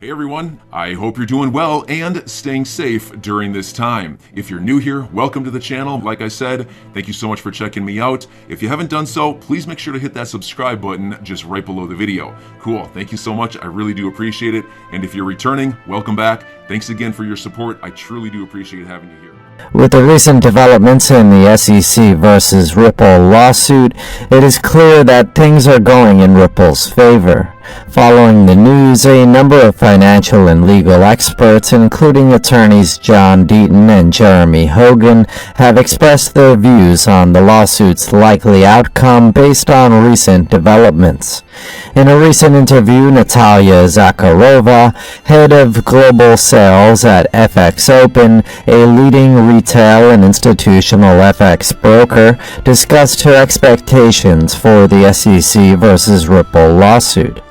Hey everyone, I hope you're doing well and staying safe during this time. If you're new here, welcome to the channel. Like I said, thank you so much for checking me out. If you haven't done so, please make sure to hit that subscribe button just right below the video. Cool, thank you so much. I really do appreciate it. And if you're returning, welcome back. Thanks again for your support. I truly do appreciate having you here. With the recent developments in the SEC versus Ripple lawsuit, it is clear that things are going in Ripple's favor. Following the news, a number of financial and legal experts, including attorneys John Deaton and Jeremy Hogan, have expressed their views on the lawsuit's likely outcome based on recent developments. In a recent interview, Natalia Zakharova, head of global sales at FX Open, a leading retail and institutional FX broker, discussed her expectations for the SEC versus Ripple lawsuit.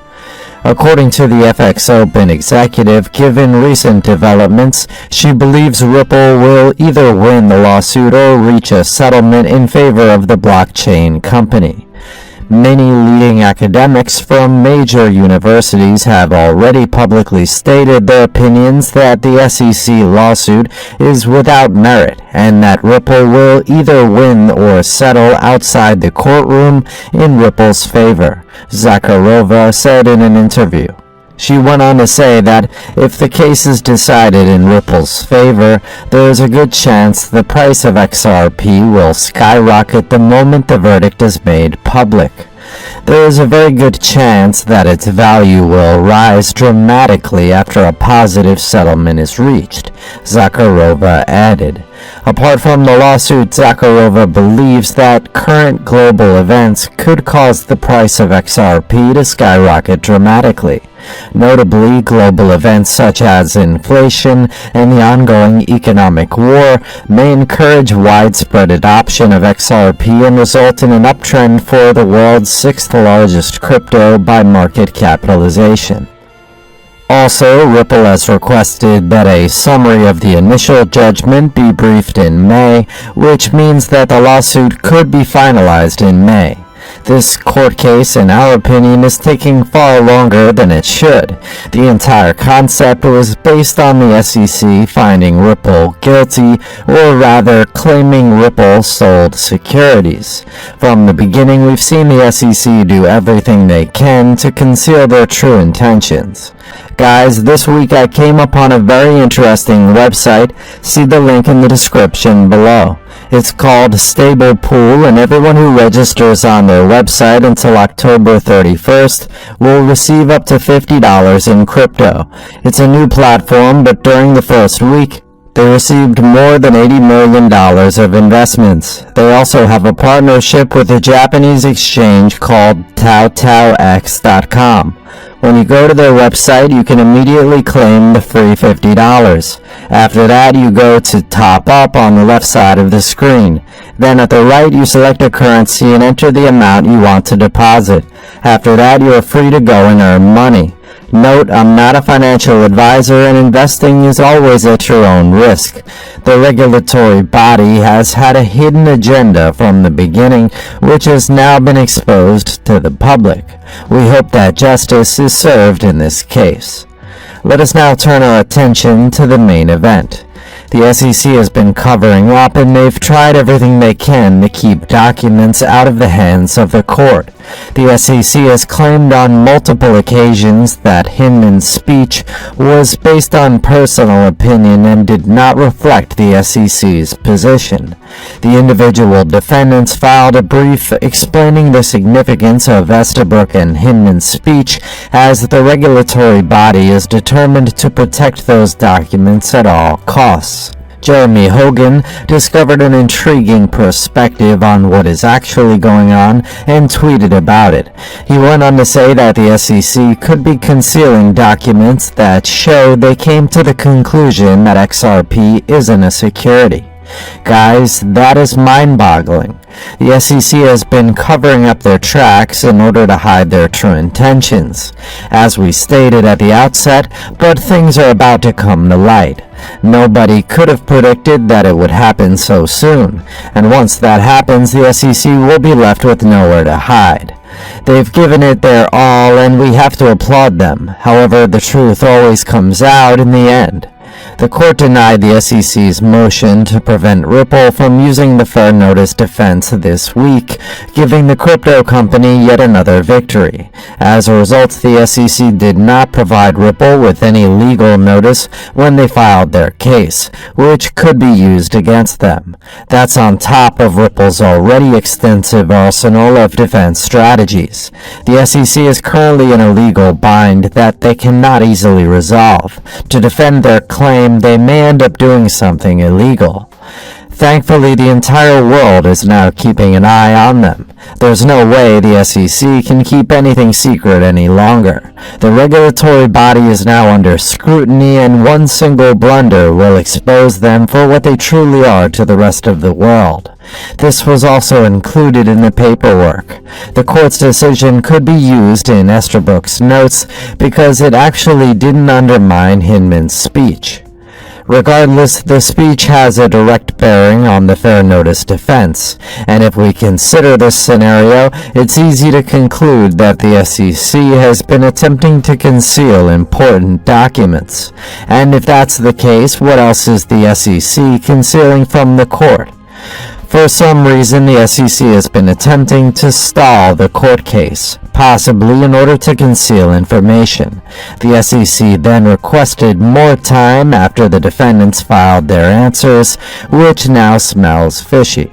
According to the FX Open executive, given recent developments, she believes Ripple will either win the lawsuit or reach a settlement in favor of the blockchain company. Many leading academics from major universities have already publicly stated their opinions that the SEC lawsuit is without merit and that Ripple will either win or settle outside the courtroom in Ripple's favor, Zakharova said in an interview. She went on to say that if the case is decided in Ripple's favor, there is a good chance the price of XRP will skyrocket the moment the verdict is made public. There is a very good chance that its value will rise dramatically after a positive settlement is reached, Zakharova added. Apart from the lawsuit, Zakharova believes that current global events could cause the price of XRP to skyrocket dramatically. Notably, global events such as inflation and the ongoing economic war may encourage widespread adoption of XRP and result in an uptrend for the world's sixth largest crypto by market capitalization. Also, Ripple has requested that a summary of the initial judgment be briefed in May, which means that the lawsuit could be finalized in May. This court case, in our opinion, is taking far longer than it should. The entire concept was based on the SEC finding Ripple guilty, or rather claiming Ripple sold securities. From the beginning, we've seen the SEC do everything they can to conceal their true intentions. Guys, this week I came upon a very interesting website. See the link in the description below. It's called Stable Pool, and everyone who registers on their website until October 31st will receive up to $50 in crypto. It's a new platform, but during the first week, they received more than $80 million of investments. They also have a partnership with a Japanese exchange called TaoTaoX.com. When you go to their website, you can immediately claim the free $50. After that, you go to Top Up on the left side of the screen. Then at the right, you select a currency and enter the amount you want to deposit. After that, you are free to go and earn money. Note, I'm not a financial advisor and investing is always at your own risk. The regulatory body has had a hidden agenda from the beginning, which has now been exposed to the public. We hope that justice is served in this case. Let us now turn our attention to the main event. The SEC has been covering up and they've tried everything they can to keep documents out of the hands of the court. The SEC has claimed on multiple occasions that Hinman's speech was based on personal opinion and did not reflect the SEC's position. The individual defendants filed a brief explaining the significance of Estabrook and Hinman's speech as the regulatory body is determined to protect those documents at all costs. Jeremy Hogan discovered an intriguing perspective on what is actually going on and tweeted about it. He went on to say that the SEC could be concealing documents that show they came to the conclusion that XRP isn't a security. Guys, that is mind-boggling. The SEC has been covering up their tracks in order to hide their true intentions, as we stated at the outset, but things are about to come to light. Nobody could have predicted that it would happen so soon, and once that happens, the SEC will be left with nowhere to hide. They've given it their all, and we have to applaud them. However, the truth always comes out in the end. The court denied the SEC's motion to prevent Ripple from using the fair notice defense this week, giving the crypto company yet another victory. As a result, the SEC did not provide Ripple with any legal notice when they filed their case, which could be used against them. That's on top of Ripple's already extensive arsenal of defense strategies. The SEC is currently in a legal bind that they cannot easily resolve. To defend their claim, they may end up doing something illegal. Thankfully, the entire world is now keeping an eye on them. There's no way the SEC can keep anything secret any longer. The regulatory body is now under scrutiny, and one single blunder will expose them for what they truly are to the rest of the world. This was also included in the paperwork. The court's decision could be used in Esterbrook's notes because it actually didn't undermine Hinman's speech. Regardless, the speech has a direct bearing on the fair notice defense, and if we consider this scenario, it's easy to conclude that the SEC has been attempting to conceal important documents. And if that's the case, what else is the SEC concealing from the court? For some reason, the SEC has been attempting to stall the court case, possibly in order to conceal information. The SEC then requested more time after the defendants filed their answers, which now smells fishy.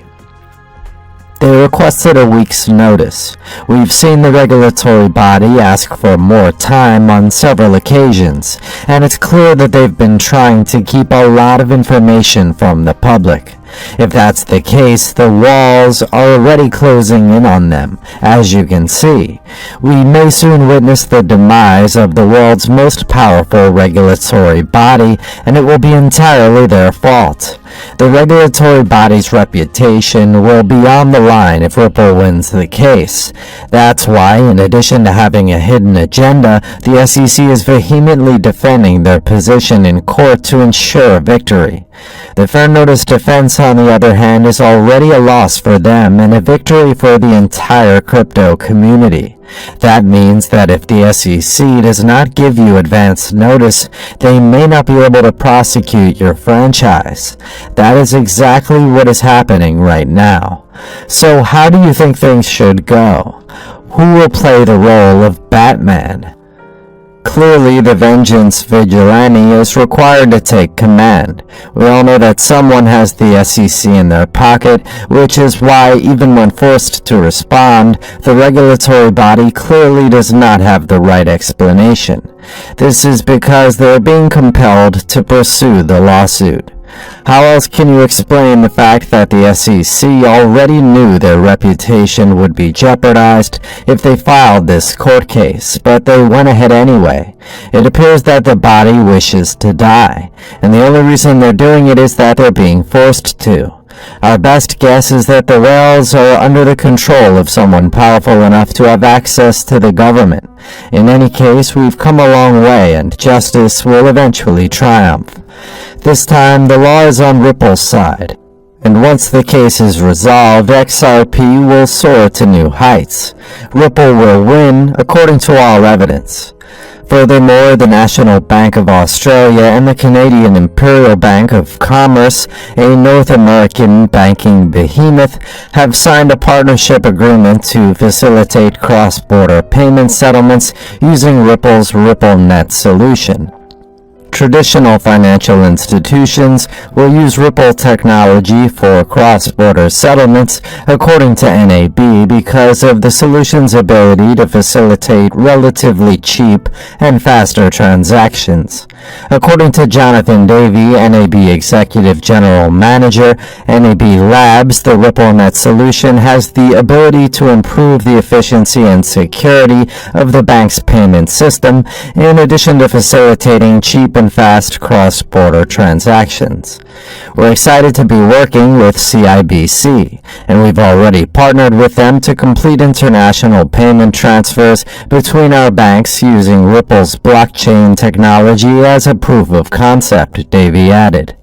They requested a week's notice. We've seen the regulatory body ask for more time on several occasions, and it's clear that they've been trying to keep a lot of information from the public. If that's the case, the walls are already closing in on them, as you can see. We may soon witness the demise of the world's most powerful regulatory body, and it will be entirely their fault. The regulatory body's reputation will be on the line if Ripple wins the case. That's why, in addition to having a hidden agenda, the SEC is vehemently defending their position in court to ensure victory. The fair notice defense, on the other hand, is already a loss for them and a victory for the entire crypto community. That means that if the SEC does not give you advance notice, they may not be able to prosecute your franchise. That is exactly what is happening right now. So how do you think things should go? Who will play the role of Batman? Clearly, the vengeance vigilante is required to take command. We all know that someone has the SEC in their pocket, which is why, even when forced to respond, the regulatory body clearly does not have the right explanation. This is because they are being compelled to pursue the lawsuit. How else can you explain the fact that the SEC already knew their reputation would be jeopardized if they filed this court case, but they went ahead anyway? It appears that the body wishes to die, and the only reason they're doing it is that they're being forced to. Our best guess is that the whales are under the control of someone powerful enough to have access to the government. In any case, we've come a long way, and justice will eventually triumph. This time, the law is on Ripple's side, and once the case is resolved, XRP will soar to new heights. Ripple will win, according to all evidence. Furthermore, the National Bank of Australia and the Canadian Imperial Bank of Commerce, a North American banking behemoth, have signed a partnership agreement to facilitate cross-border payment settlements using Ripple's RippleNet solution. Traditional financial institutions will use Ripple technology for cross-border settlements, according to NAB, because of the solution's ability to facilitate relatively cheap and faster transactions. According to Jonathan Davey, NAB Executive General Manager, NAB Labs, the RippleNet solution has the ability to improve the efficiency and security of the bank's payment system, in addition to facilitating cheap and fast cross-border transactions. We're excited to be working with CIBC, and we've already partnered with them to complete international payment transfers between our banks using Ripple's blockchain technology as a proof of concept, Davey added.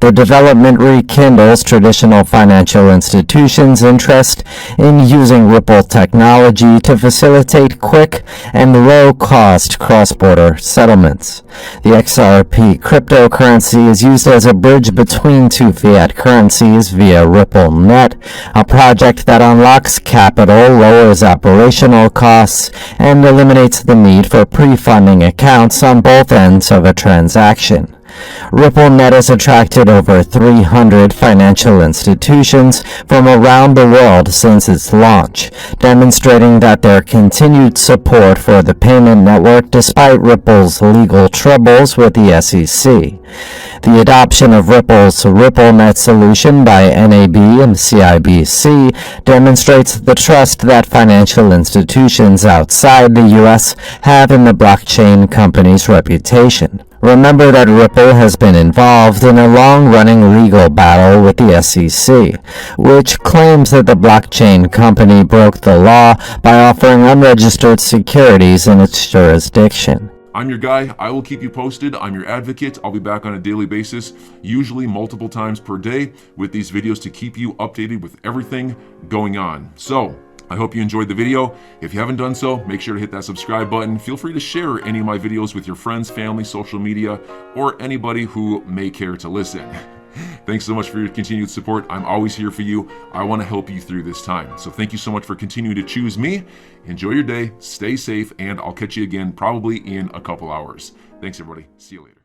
The development rekindles traditional financial institutions' interest in using Ripple technology to facilitate quick and low-cost cross-border settlements. The XRP cryptocurrency is used as a bridge between two fiat currencies via RippleNet, a project that unlocks capital, lowers operational costs, and eliminates the need for pre-funding accounts on both ends of a transaction. RippleNet has attracted over 300 financial institutions from around the world since its launch, demonstrating that their continued support for the payment network despite Ripple's legal troubles with the SEC. The adoption of Ripple's RippleNet solution by NAB and CIBC demonstrates the trust that financial institutions outside the U.S. have in the blockchain company's reputation. Remember that Ripple has been involved in a long-running legal battle with the SEC, which claims that the blockchain company broke the law by offering unregistered securities in its jurisdiction. I'm your guy. I will keep you posted. I'm your advocate. I'll be back on a daily basis, usually multiple times per day, with these videos to keep you updated with everything going on. So, I hope you enjoyed the video. If you haven't done so, make sure to hit that subscribe button. Feel free to share any of my videos with your friends, family, social media, or anybody who may care to listen. Thanks so much for your continued support. I'm always here for you. I want to help you through this time. So thank you so much for continuing to choose me. Enjoy your day, stay safe, and I'll catch you again probably in a couple hours. Thanks, everybody. See you later.